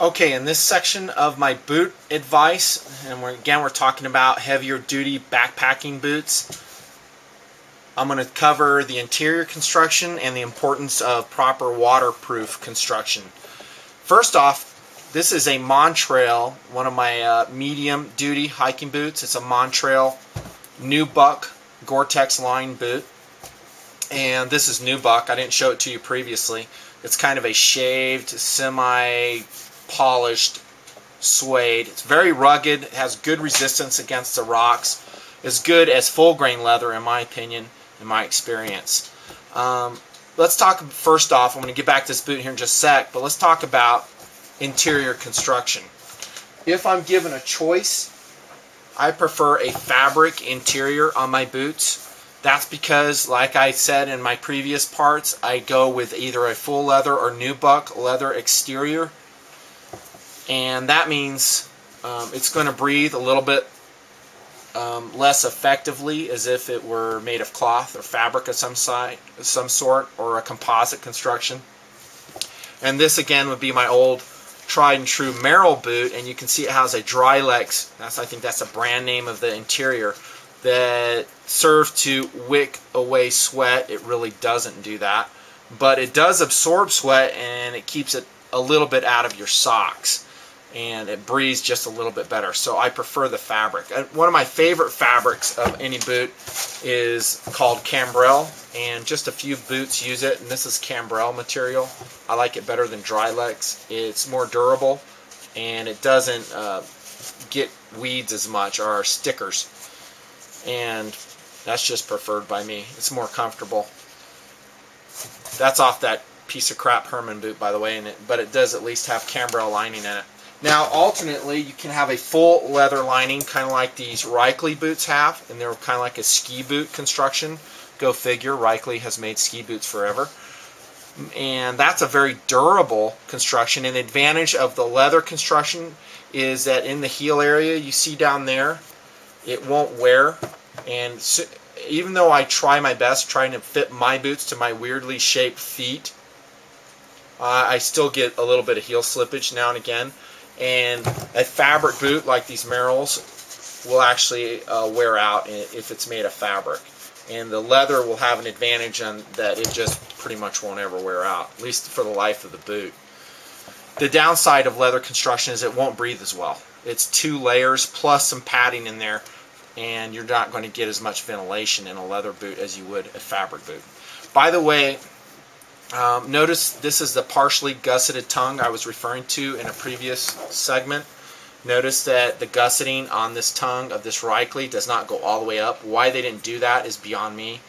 Okay, in this section of my boot advice, and we're talking about heavier duty backpacking boots, I'm going to cover the interior construction and the importance of proper waterproof construction. First off, this is a Montrail, one of my medium duty hiking boots. It's a Montrail nubuck GoreTex line boot. And this is nubuck. I didn't show it to you previously. It's kind of a shaved, semi-polished suede. It's very rugged. It has good resistance against the rocks. As good as full grain leather, in my opinion, in my experience. Let's talk first off. I'm going to get back to this boot here in just a sec, but let's talk about interior construction. If I'm given a choice, I prefer a fabric interior on my boots. That's because, like I said in my previous parts, I go with either a full leather or nubuck leather exterior. And that means it's going to breathe a little bit less effectively as if it were made of cloth or fabric of some sort, or a composite construction. And this again would be my old tried and true Merrill boot, and you can see it has a Drylex. I think that's a brand name of the interior, that serve to wick away sweat. It really doesn't do that, but it does absorb sweat, and it keeps it a little bit out of your socks, and it breathes just a little bit better. So I prefer the fabric. One of my favorite fabrics of any boot is called Cambrel, and just a few boots use it, and this is Cambrel material. I like it better than Drylex. It's more durable, and it doesn't get weeds as much, or stickers. And that's just preferred by me. It's more comfortable. That's off that piece of crap Herman boot, by the way, but it does at least have Cambrel lining in it. Now, alternately, you can have a full leather lining, kind of like these Reichly boots have, and they're kind of like a ski boot construction. Go figure, Reichly has made ski boots forever. And that's a very durable construction. And the advantage of the leather construction is that in the heel area you see down there, it won't wear. And so, even though I try my best trying to fit my boots to my weirdly shaped feet, I still get a little bit of heel slippage now and again. And a fabric boot like these Merrells will actually wear out if it's made of fabric. And the leather will have an advantage on that it just pretty much won't ever wear out, at least for the life of the boot. The downside of leather construction is it won't breathe as well. It's 2 layers plus some padding in there, and you're not going to get as much ventilation in a leather boot as you would a fabric boot. By the way, notice this is the partially gusseted tongue I was referring to in a previous segment. Notice that the gusseting on this tongue of this Reichly does not go all the way up. Why they didn't do that is beyond me.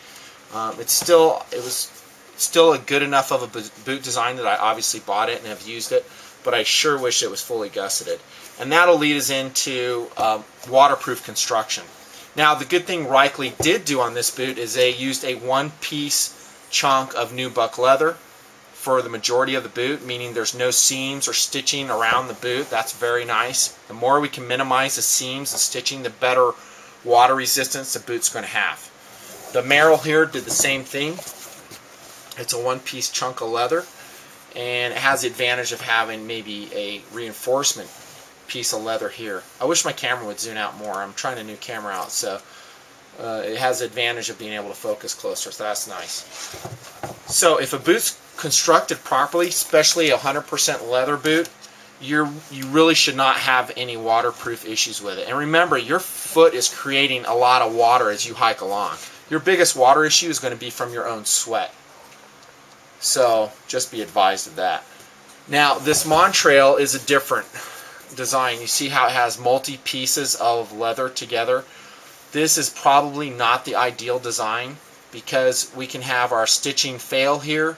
It was still a good enough of a boot design that I obviously bought it and have used it, but I sure wish it was fully gusseted. And that'll lead us into waterproof construction. Now, the good thing Reichly did do on this boot is they used a one-piece chunk of nubuck leather for the majority of the boot, meaning there's no seams or stitching around the boot. That's very nice. The more we can minimize the seams and stitching, the better water resistance the boot's going to have. The Merrill here did the same thing. It's a one-piece chunk of leather, and it has the advantage of having maybe a reinforcement piece of leather here. I wish my camera would zoom out more. I'm trying a new camera out, so it has the advantage of being able to focus closer, so that's nice. So if a boot's constructed properly, especially a 100% leather boot, you really should not have any waterproof issues with it. And remember, your foot is creating a lot of water as you hike along. Your biggest water issue is going to be from your own sweat. So just be advised of that. Now, this Montrail is a different design. You see how it has multi-pieces of leather together? This is probably not the ideal design, because we can have our stitching fail here,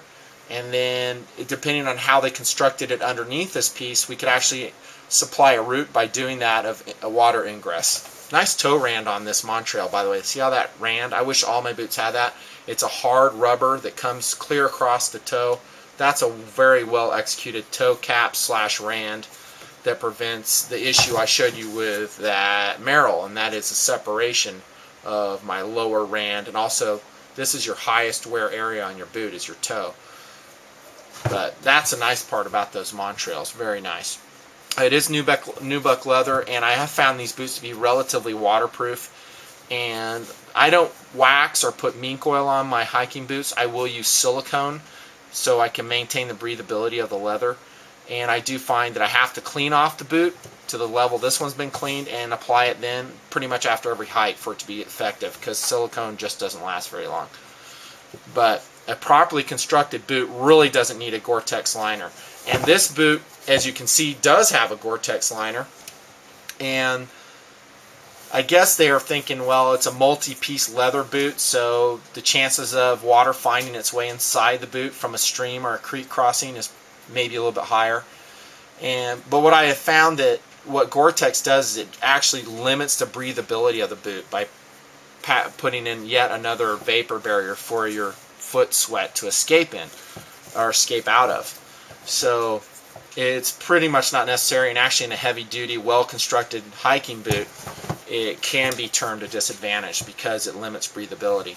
and then depending on how they constructed it underneath this piece, we could actually supply a route by doing that of a water ingress. Nice toe rand on this Montrail, by the way. See how that rand? I wish all my boots had that. It's a hard rubber that comes clear across the toe. That's a very well executed toe cap / rand that prevents the issue I showed you with that Merrill, and that is the separation of my lower rand. And also, this is your highest wear area on your boot, is your toe. But that's a nice part about those Montrails. Very nice. It is nubuck leather, and I have found these boots to be relatively waterproof. And I don't wax or put mink oil on my hiking boots. I will use silicone so I can maintain the breathability of the leather. And I do find that I have to clean off the boot to the level this one's been cleaned and apply it then pretty much after every hike for it to be effective, because silicone just doesn't last very long. But a properly constructed boot really doesn't need a GoreTex liner. And this boot, as you can see, does have a GoreTex liner. And I guess they are thinking, well, it's a multi-piece leather boot, so the chances of water finding its way inside the boot from a stream or a creek crossing is maybe a little bit higher. But what I have found that what GoreTex does is it actually limits the breathability of the boot by putting in yet another vapor barrier for your foot sweat to escape in or escape out of. So it's pretty much not necessary, and actually in a heavy-duty, well-constructed hiking boot, it can be turned to disadvantage because it limits breathability.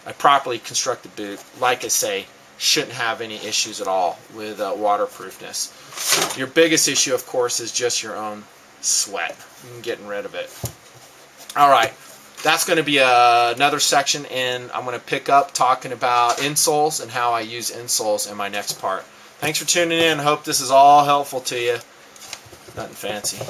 A properly constructed boot, like I say, shouldn't have any issues at all with waterproofness. Your biggest issue, of course, is just your own sweat and getting rid of it. Alright, that's going to be another section, and I'm going to pick up talking about insoles and how I use insoles in my next part. Thanks for tuning in. I hope this is all helpful to you. Nutnfancy.